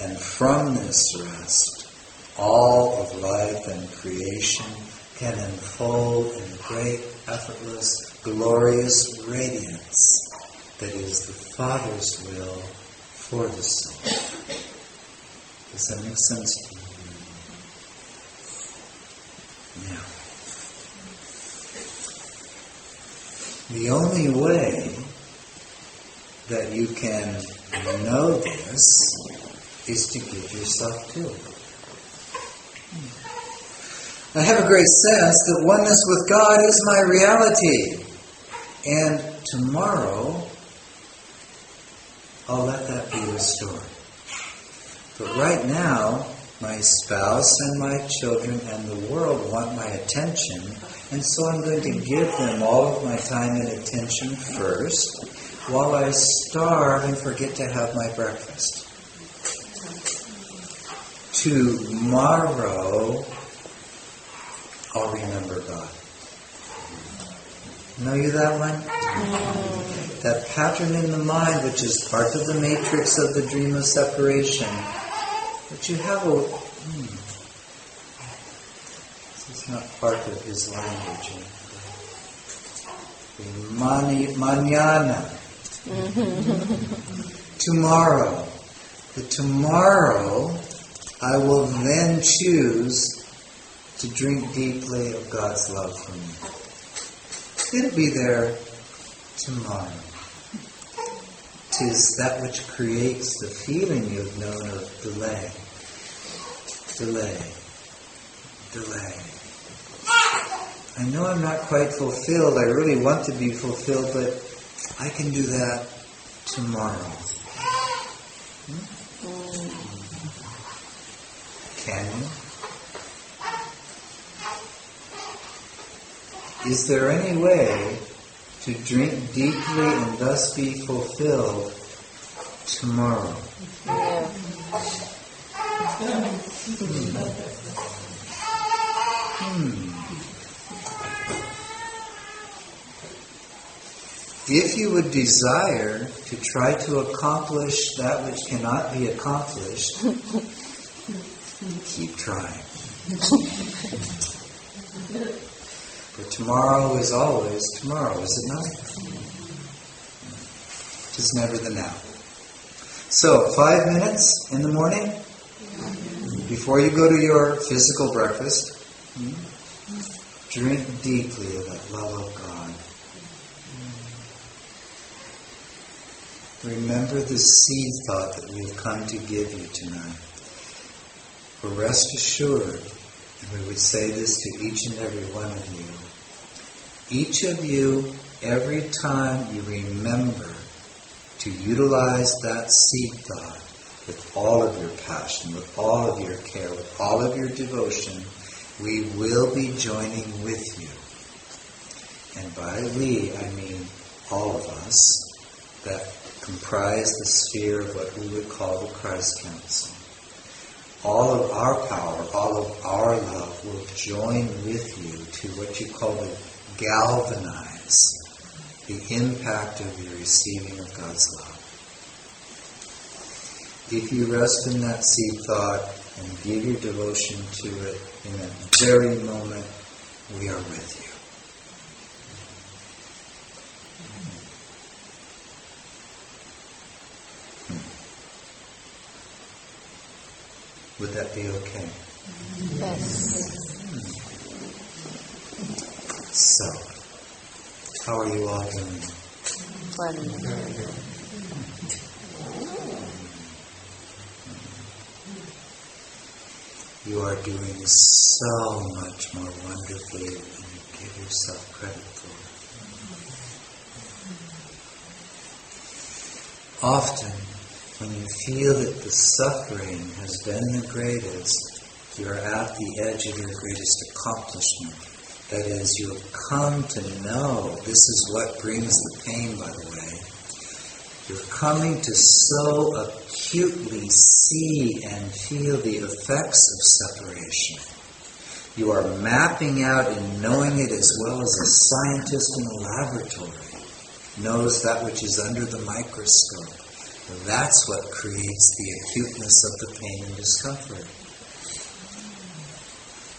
and from this rest, all of life and creation can unfold in a great, effortless, glorious radiance that is the Father's will for the soul. Does that make sense to you? Now, the only way that you can know this is to give yourself to it. I have a great sense that oneness with God is my reality. And tomorrow, I'll let that be restored. But right now, my spouse and my children and the world want my attention, and so I'm going to give them all of my time and attention first, while I starve and forget to have my breakfast. Tomorrow, I'll remember God. Know you that one? That pattern in the mind, which is part of the matrix of the dream of separation. But you have a... This is not part of his language. Mañana. Tomorrow. The tomorrow, I will then choose to drink deeply of God's love for me. It'll be there tomorrow. 'Tis that which creates the feeling you've known of delay. Delay. Delay. I know I'm not quite fulfilled. I really want to be fulfilled, but I can do that tomorrow. Can you? Is there any way to drink deeply and thus be fulfilled tomorrow?
Yeah.
If you would desire to try to accomplish that which cannot be accomplished, keep trying. For tomorrow is always tomorrow, is it not? It is never the now. So, 5 minutes in the morning, before you go to your physical breakfast, drink deeply of that love of God. Remember the seed thought that we've come to give you tonight. For rest assured, and we would say this to each and every one of you, each of you, every time you remember to utilize that seed thought with all of your passion, with all of your care, with all of your devotion, we will be joining with you. And by we, I mean all of us that comprise the sphere of what we would call the Christ Council. All of our power, all of our love will join with you to what you call the galvanize the impact of your receiving of God's love. If you rest in that seed thought and give your devotion to it in that very moment, we are with you. Would that be okay?
Yes.
So, how are you all doing?
Wonderful.
You are doing so much more wonderfully than you give yourself credit for. Often, when you feel that the suffering has been the greatest, you are at the edge of your greatest accomplishment. That is, you have come to know, this is what brings the pain, by the way. You're coming to so acutely see and feel the effects of separation You are mapping out and knowing it as well as a scientist in a laboratory knows that which is under the microscope. That's what creates the acuteness of the pain and discomfort.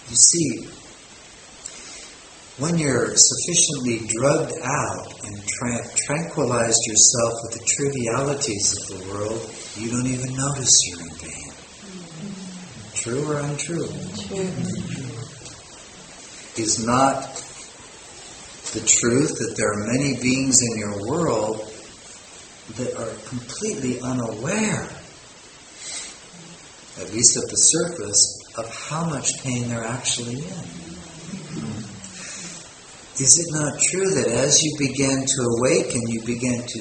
You see, when you're sufficiently drugged out and tranquilized yourself with the trivialities of the world, you don't even notice you're in pain. True or untrue?
True.
Is not the truth that there are many beings in your world that are completely unaware, at least at the surface, of how much pain they're actually in? Is it not true that as you begin to awaken, you begin to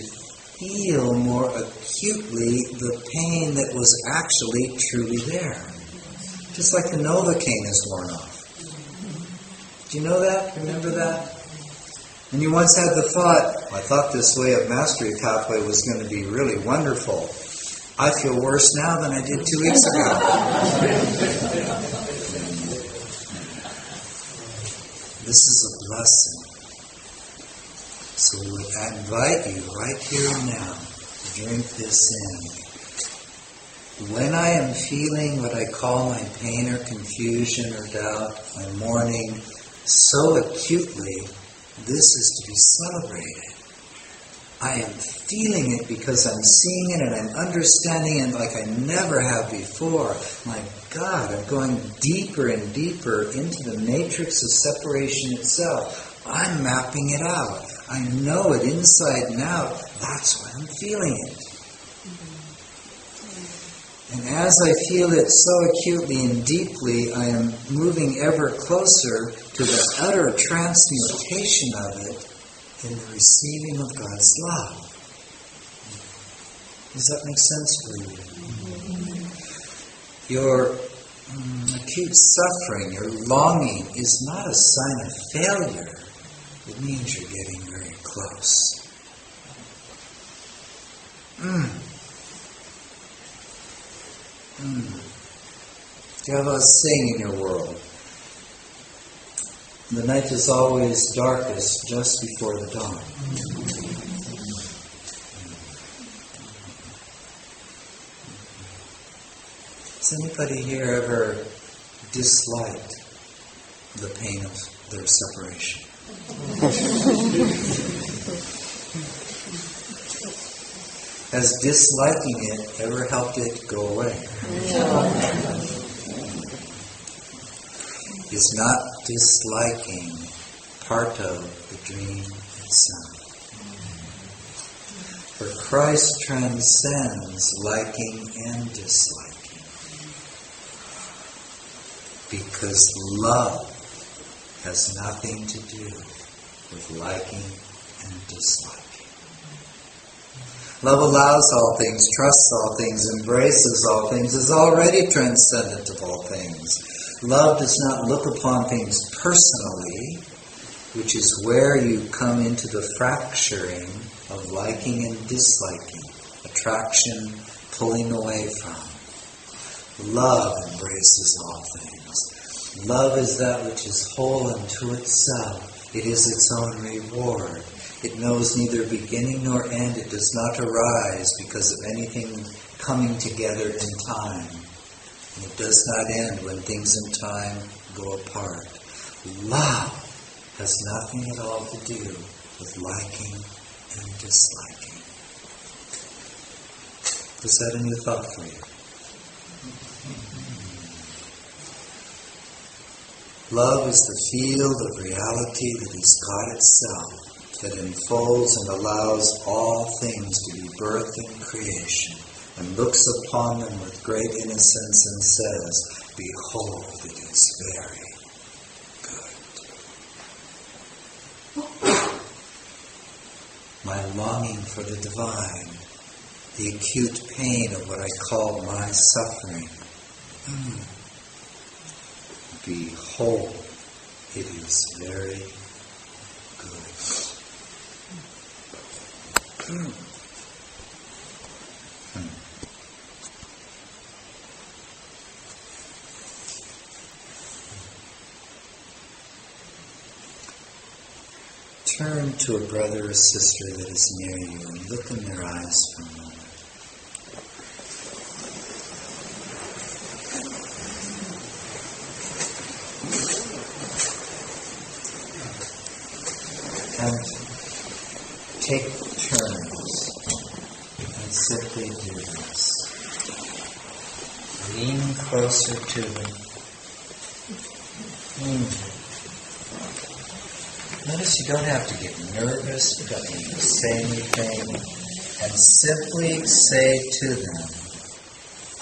feel more acutely the pain that was actually truly there? Just like the Novocaine is worn off. Do you know that? Remember that? And you once had the thought, I thought this way of mastery pathway was going to be really wonderful. I feel worse now than I did 2 weeks ago. This is a blessing. So I invite you right here and now to drink this in. When I am feeling what I call my pain or confusion or doubt, my mourning, so acutely, this is to be celebrated. I am feeling it because I'm seeing it and I'm understanding it like I never have before. My God, I'm going deeper and deeper into the matrix of separation itself. I'm mapping it out. I know it inside and out. That's why I'm feeling it. And as I feel it so acutely and deeply, I am moving ever closer to the utter transmutation of it in the receiving of God's love. Does that make sense for you? Your acute suffering, your longing, is not a sign of failure. It means you're getting very close. Do you have a saying in your world? The night is always darkest just before the dawn. Has anybody here ever disliked the pain of their separation? Has disliking it ever helped it go away?
No.
Is not disliking part of the dream itself? For Christ transcends liking and disliking, because love has nothing to do with liking and disliking. Love allows all things, trusts all things, embraces all things, is already transcendent of all things. Love does not look upon things personally, which is where you come into the fracturing of liking and disliking, attraction, pulling away from. Love embraces all things. Love is that which is whole unto itself. It is its own reward. It knows neither beginning nor end. It does not arise because of anything coming together in time. And it does not end when things in time go apart. Love has nothing at all to do with liking and disliking. Is that a new thought for you? Love is the field of reality that is God itself, that enfolds and allows all things to be birth and creation, and looks upon them with great innocence and says, "Behold, it is very good." My longing for the divine, the acute pain of what I call my suffering. Behold, it is very good. turn to a brother or sister that is near you and look in their eyes for a moment. And take turns and simply do this. Lean closer to them. Notice you don't have to get nervous, you don't need to say anything, and simply say to them,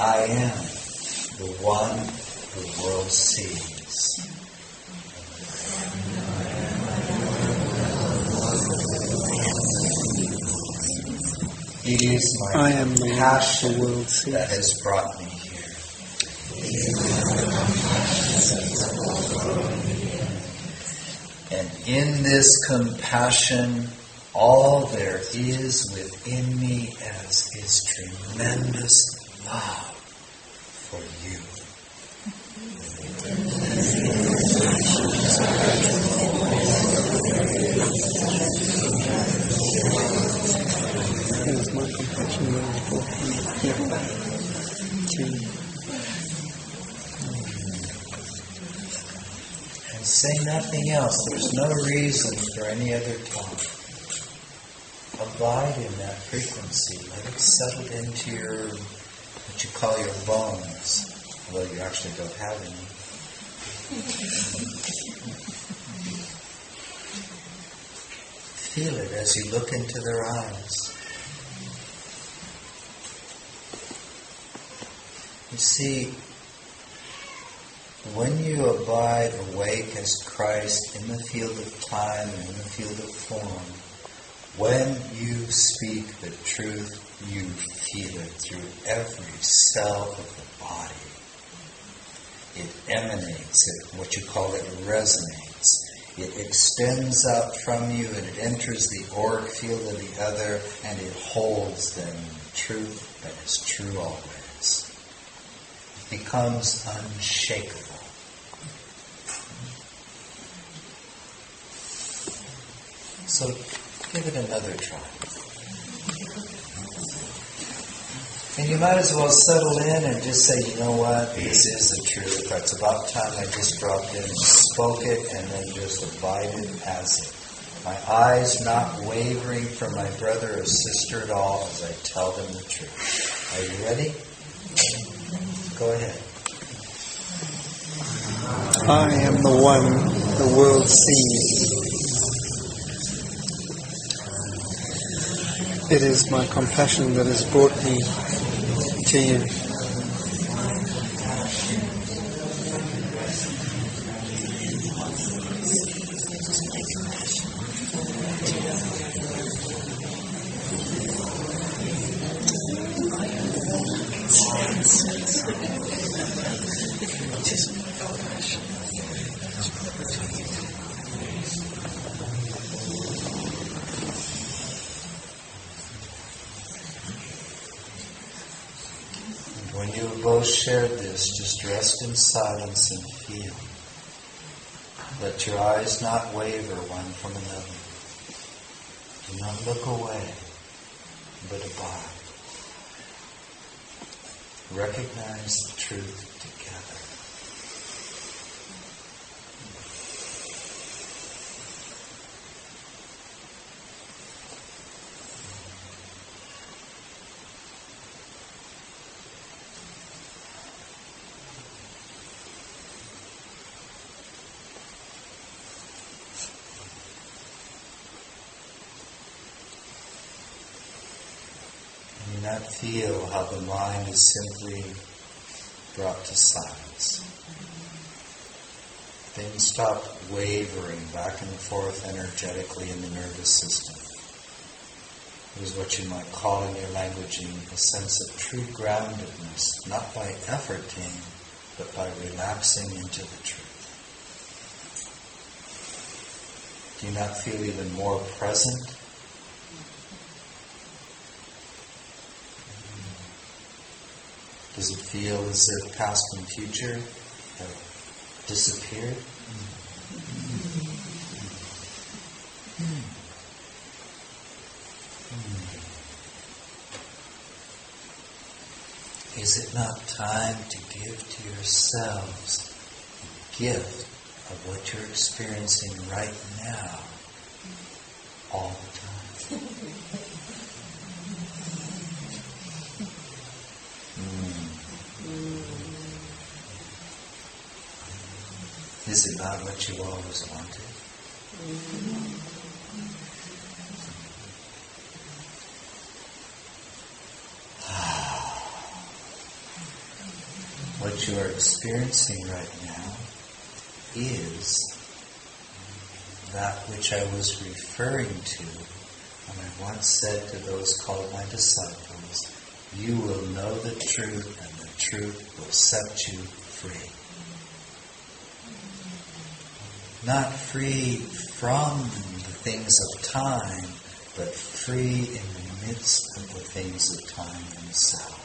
I am the one the world sees. It is my
I am the
passion
world sees.
that has brought me here. And in this compassion, all there is within me is tremendous love for you.
It is my compassion that has brought me here to you.
And say nothing else. There's no reason for any other talk. Abide in that frequency. Let it settle into your, what you call your bones, although you actually don't have any. Feel it as you look into their eyes. You see, when you abide awake as Christ in the field of time and in the field of form, when you speak the truth, you feel it through every cell of the body. It emanates, what you call it resonates. It extends out from you and it enters the auric field of the other and it holds them in the truth that is true always. It becomes unshakable. So give it another try. And you might as well settle in and just say, you know what, this is the truth. It's about time I just dropped in and spoke it and then just abided as it. My eyes not wavering from my brother or sister at all as I tell them the truth. Are you ready? Go ahead.
I am the one the world sees. It is my compassion that has brought me to you.
When you have both shared this, just rest in silence and feel. Let your eyes not waver one from another. Do not look away, but abide. Recognize the truth together. Do not feel how the mind is simply brought to silence. Things stop wavering back and forth energetically in the nervous system. It is what you might call in your languaging a sense of true groundedness, not by efforting, but by relaxing into the truth. Do you not feel even more present? Does it feel as if past and future have disappeared? Is it not time to give to yourselves the gift of what you're experiencing right now, all the time? Is it not what you always wanted? What you are experiencing right now is that which I was referring to when I once said to those called my disciples, you will know the truth and the truth will set you free. Not free from the things of time, but free in the midst of the things of time themselves.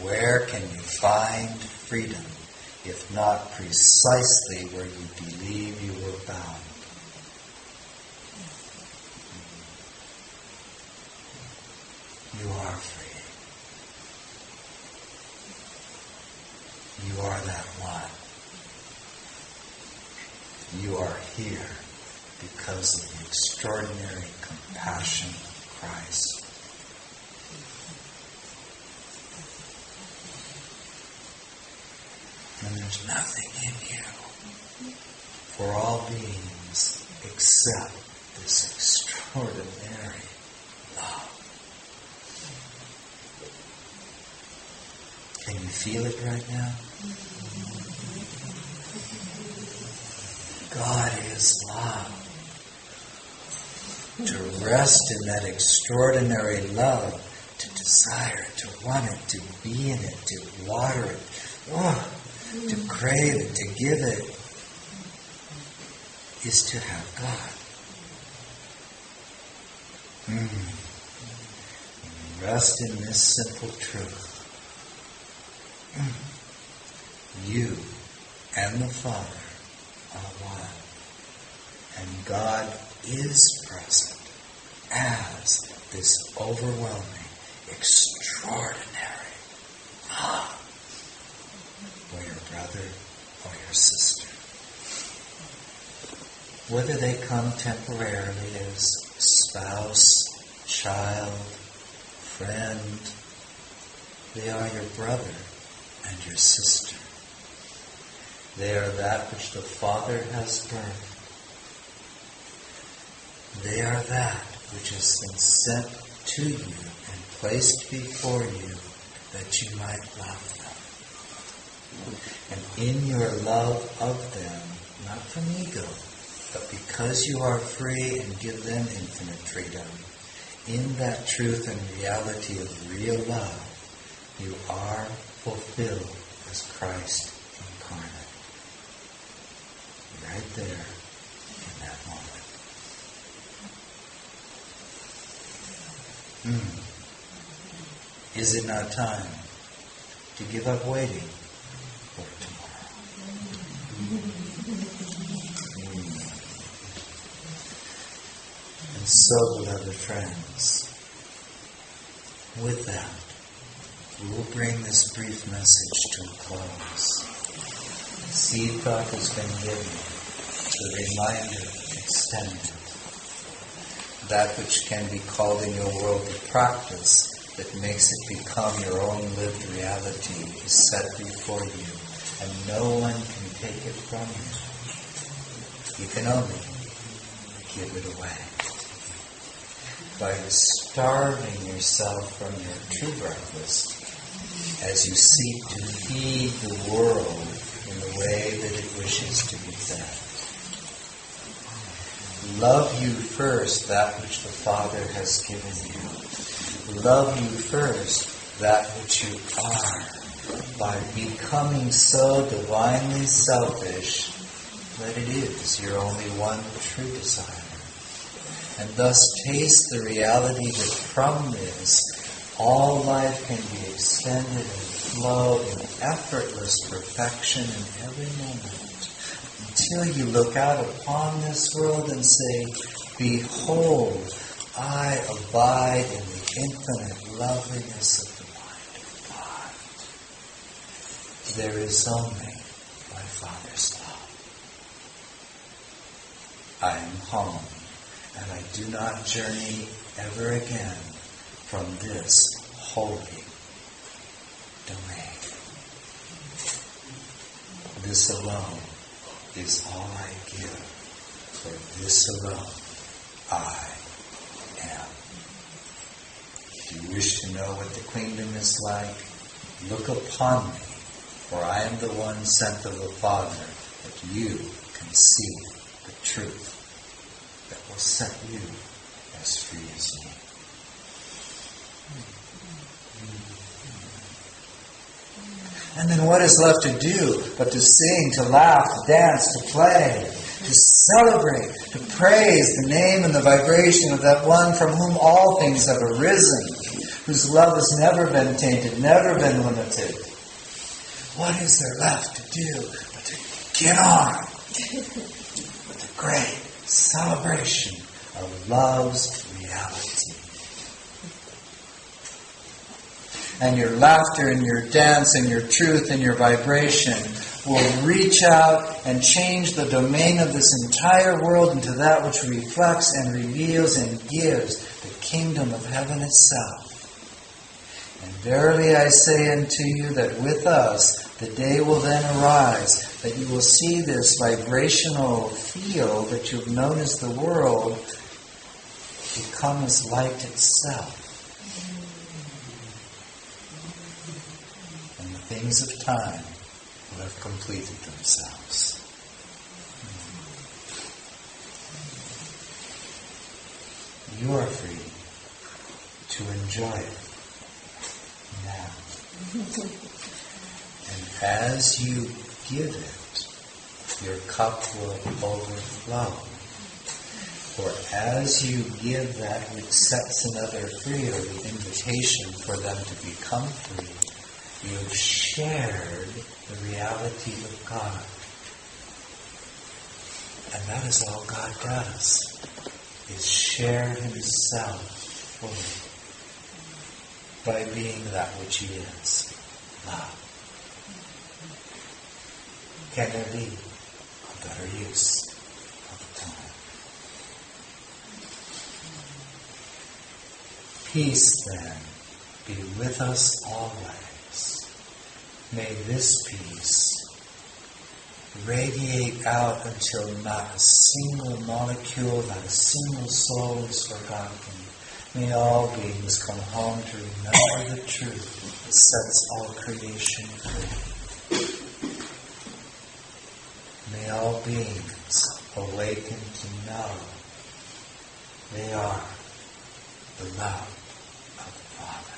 Where can you find freedom, if not precisely where you believe you were bound? You are free. You are that one. You are here because of the extraordinary compassion of Christ. And there's nothing in you for all beings except this extraordinary love. Can you feel it right now? God is love. To rest in that extraordinary love, to desire, to want it, to be in it, to water it, to crave it, to give it, is to have God. Rest in this simple truth. You and the Father are one. And God is present as this overwhelming, extraordinary love for your brother or your sister. Whether they come temporarily as spouse, child, friend, they are your brother and your sister. They are that which the Father has birthed. They are that which has been sent to you and placed before you that you might love them. And in your love of them, not from ego, but because you are free and give them infinite freedom, in that truth and reality of real love, you are fulfilled as Christ incarnate. Right there in that moment. Is it not time to give up waiting for tomorrow? And so, beloved friends, with that, we will bring this brief message to a close. Seed thought has been given, the reminder extended. That which can be called in your world a practice that makes it become your own lived reality is set before you, and no one can take it from you. You can only give it away. By starving yourself from your true breakfast, as you seek to feed the world in the way that it wishes to be fed. Love you first that which the Father has given you. Love you first that which you are, by becoming so divinely selfish that it is your only one true desire. And thus taste the reality that from this all life can be extended and flow in effortless perfection in every moment. Until you look out upon this world and say, behold, I abide in the infinite loveliness of the mind of there is only my Father's love. I am home, and I do not journey ever again from this holy domain. This alone is all I give, for this alone I am. If you wish to know what the kingdom is like, look upon me, for I am the one sent of the Father, that you can see the truth that will set you as free as me. And then what is left to do but to sing, to laugh, to dance, to play, to celebrate, to praise the name and the vibration of that one from whom all things have arisen, whose love has never been tainted, never been limited. What is there left to do but to get on with the great celebration of love's reality? And your laughter and your dance and your truth and your vibration will reach out and change the domain of this entire world into that which reflects and reveals and gives the kingdom of heaven itself. And verily I say unto you that with us the day will then arise that you will see this vibrational field that you've known as the world become as light itself. And the things of time will have completed themselves. You are free to enjoy it now. And as you give it, your cup will overflow. For as you give that which sets another free, or the invitation for them to become free, you have shared the reality of God. And that is all God does, is share himself fully by being that which he is, love. Can there be a better use of time? Peace, then, be with us always. May this peace radiate out until not a single molecule, not a single soul is forgotten. May all beings come home to remember the truth that sets all creation free. May all beings awaken to know they are the love of the Father.